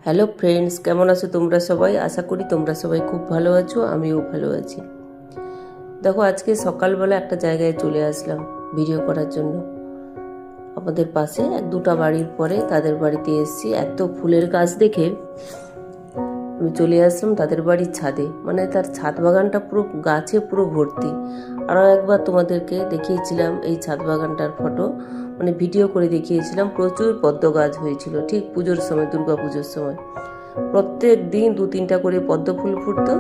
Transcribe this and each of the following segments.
Hello friends, কেমন আছো তোমরা সবাই? আশা করি তোমরা সবাই খুব ভালো আছো, আমিও ভালো আছি। দেখো, আজকে সকালবেলা একটা জায়গায় চলে আসলাম ভিডিও করার জন্য। আমাদের পাশে এক দুটা বাড়ির পরে তাদের বাড়িতে এসেছি। এত ফুলের গাছ দেখে আমি চলে আসলাম তাদের বাড়ির ছাদে। মানে তার ছাদ বাগানটা পুরো গাছে পুরো ভর্তি। আরও একবার তোমাদেরকে দেখিয়েছিলাম এই ছাদ বাগানটার ফটো, মানে ভিডিও করে দেখিয়েছিলাম। প্রচুর পদ্ম গাছ হয়েছিল ঠিক পুজোর সময়, দুর্গা পুজোর সময়। প্রত্যেক দিন 2-3টা করে পদ্ম ফুল ফুটতো।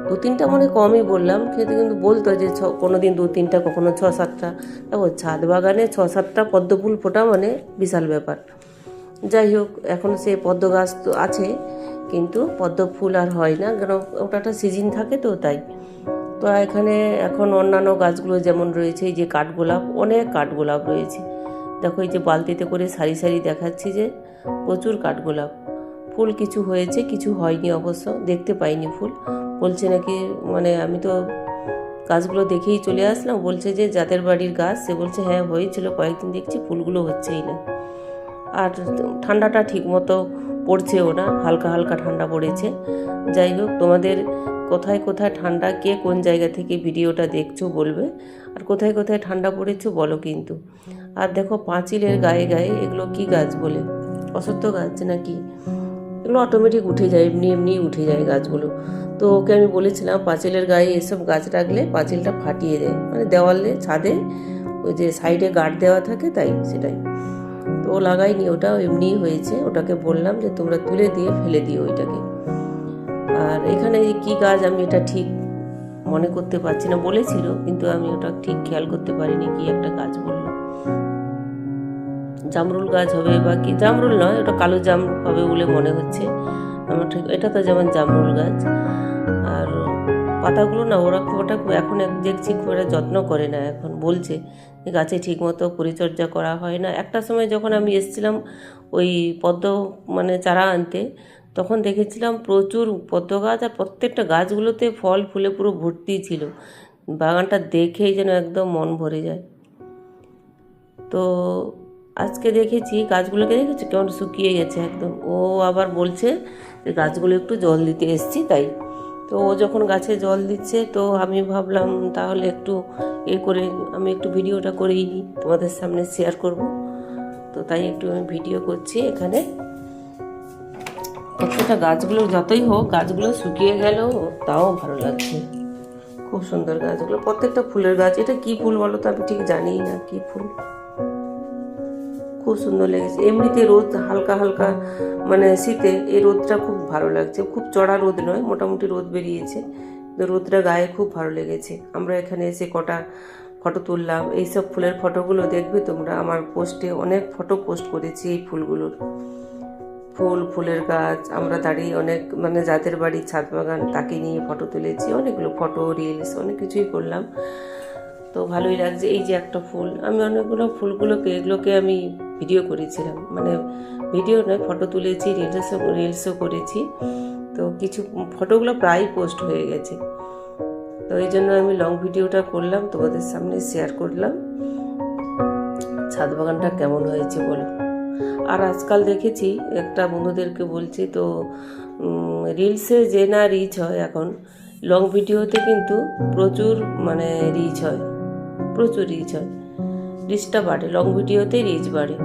2-3টা মানে কমই বললাম, কিন্তু বলতো যে কোনো দিন 2-3টা, কখনো 6-7টা। দেখো, ছাদ বাগানে 6-7টা পদ্ম ফুল ফোটা মানে বিশাল ব্যাপার। যাই হোক, এখন সে পদ্ম গাছ তো আছে, কিন্তু পদ্ম ফুল আর হয় না, কারণ ওটা একটা সিজন থাকে তো, তাই। তো এখানে এখন অন্যান্য গাছগুলো যেমন রয়েছে, এই যে কাঠগোলাপ, অনেক কাঠগোলাপ রয়েছে। দেখো, এই যে বালতিতে করে সারি সারি দেখাচ্ছি যে প্রচুর কাঠগোলাপ। ফুল কিছু হয়েছে, কিছু হয়নি, অবশ্য দেখতে পাইনি ফুল। বলছে নাকি, মানে আমি তো গাছগুলো দেখেই চলে আসলাম, বলছে যে যাদের বাড়ির গাছ, সে বলছে হ্যাঁ হয়েছিল কয়েকদিন, দেখছি ফুলগুলো হচ্ছেই না। আর ঠান্ডাটা ঠিক মতো পড়ছেও না, হালকা হালকা ঠান্ডা পড়েছে। যাই হোক, তোমাদের কোথায় কোথায় ঠান্ডা, কে কোন জায়গা থেকে ভিডিওটা দেখছো বলবে, আর কোথায় কোথায় ঠান্ডা পড়েছো বলো কিন্তু। আর দেখো, পাঁচিলের গায়ে গায়ে এগুলো কি গাছ বলে, অশ্বত্থ গাছ নাকি? এগুলো অটোমেটিক উঠে যায়, এমনি এমনি উঠে যায় গাছগুলো। তো ওকে আমি বলেছিলাম পাঁচিলের গায়ে এসব গাছ রাখলে পাঁচিলটা ফাটিয়ে দেয়, মানে দেওয়ালে ছাদে ওই যে সাইডে গার্ড দেওয়া থাকে, তাই সেটাই। তো ও লাগাইনি, ওটাও এমনিই হয়েছে। ওটাকে বললাম যে তোমরা তুলে দিয়ে ফেলে দিও ওইটাকে। আর এখানে কি গাছ আমি এটা ঠিক মনে করতে পারছি না, বলেছিল কিন্তু আমি ওটা ঠিক খেয়াল করতে পারিনি, কি একটা গাছ বললো। জামরুল গাছ হবে বা কি, জামরুল নয়, ওটা কালো জাম হবে বলে মনে হচ্ছে আমার ঠিক। এটা তো যেমন জামরুল গাছ। আর পাতাগুলো না, ওরা খুব ওটা এখন দেখছি খুব একটা যত্ন করে না। এখন বলছে যে গাছে ঠিকমতো পরিচর্যা করা হয় না। একটা সময় যখন আমি এসেছিলাম ওই পদ্ম মানে চারা আনতে, তখন দেখেছিলাম প্রচুর পদ্ম গাছ, আর প্রত্যেকটা গাছগুলোতে ফল ফুলে পুরো ভর্তি ছিল। বাগানটা দেখেই যেন একদম মন ভরে যায়। তো আজকে দেখেছি গাছগুলোকে, দেখেছি কেমন শুকিয়ে গেছে একদম। ও আবার বলছে যে গাছগুলো একটু জল দিতে এসছি, তাই। তো ও যখন গাছে জল দিচ্ছে, তো আমি ভাবলাম তাহলে একটু করে আমি একটু ভিডিওটা করেই নিই, তোমাদের সামনে শেয়ার করব। তো তাই একটু আমি ভিডিও করছি এখানে। প্রত্যেকটা গাছগুলো যতই হোক, গাছগুলো শুকিয়ে গেলেও তাও ভালো লাগছে। খুব সুন্দর গাছগুলো, প্রত্যেকটা ফুলের গাছ। এটা কি ফুল বলো তো, আমি ঠিক জানি না কি ফুল। খুব সুন্দর লেগেছে। এমনিতে রোদ হালকা হালকা, মানে শীতে এই রোদটা খুব ভালো লাগছে। খুব চড়া রোদ নয়, মোটামুটি রোদ বেরিয়েছে, রোদটা গায়ে খুব ভালো লেগেছে। আমরা এখানে এসে কটা ফটো তুললাম। এইসব ফুলের ফটোগুলো দেখবে তোমরা, আমার পোস্টে অনেক ফটো পোস্ট করেছি এই ফুলগুলোর। ফুলের গাছ, আমরা দাঁড়িয়ে অনেক, মানে যাদের বাড়ি ছাদ বাগান তাকে নিয়ে ফটো তুলেছি, অনেকগুলো ফটো, রিলস, অনেক কিছুই করলাম। তো ভালোই লাগছে। এই যে একটা ফুল, আমি অনেকগুলো এগুলোকে আমি ভিডিও করেছিলাম, মানে ভিডিও নয়, ফটো তুলেছি, রিলসও করেছি। তো কিছু ফটোগুলো প্রায় পোস্ট হয়ে গেছে। তো এই জন্য আমি লং ভিডিওটা করলাম, তোমাদের সামনে শেয়ার করলাম ছাদ বাগানটা কেমন হয়েছে বলো। আর আজকাল দেখেছি, একটা বন্ধুদেরকে বলছি, তো রিলসে যে না রিচ হয়, এখন লং ভিডিওতে কিন্তু প্রচুর মানে রিচ হয়, প্রচুর রিচ হয়, রিচটা বাড়ে। লং ভিডিওতে রিচ বাড়ে,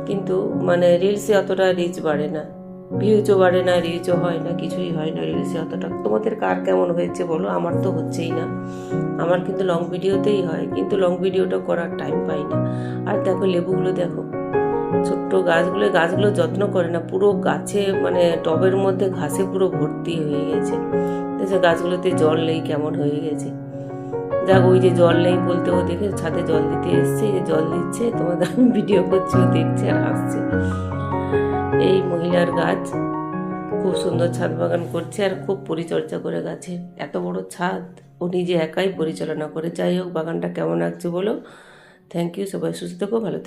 কিন্তু মানে রিলসে অতটা রিচ বাড়ে না, ভিউজও বাড়ে না, রিচও হয় না, কিছুই হয় না রিলসে অতটা। তোমাদের কার কেমন হয়েছে বলো, আমার তো হচ্ছেই না। আমার কিন্তু লং ভিডিওতেই হয়, কিন্তু লং ভিডিওটা করার টাইম পাই না। আর দেখো লেবুগুলো, দেখো ছোট্ট গাছগুলো যত্ন করে না, পুরো গাছে মানে টবের মধ্যে ঘাসে পুরো ভর্তি হয়ে গেছে। দেখছো গাছগুলোতে জল নেই, কেমন হয়ে গেছে। যাক, ওই যে জল নেই বলতে, ও দেখে ছাদে জল দিতে এসছে, যে জল দিচ্ছে, তোমাদের আমি ভিডিও করছি, ও দেখছে আর হাসছে। এই মহিলার গাছ খুব সুন্দর ছাদ বাগান করছে, আর খুব পরিচর্যা করে গাছের। এত বড় ছাদ ও নিজে একাই পরিচালনা করে। যাই হোক, বাগানটা কেমন লাগছে বলো। থ্যাংক ইউ, সবাই সুস্থ থেকো, ভালো থেকো।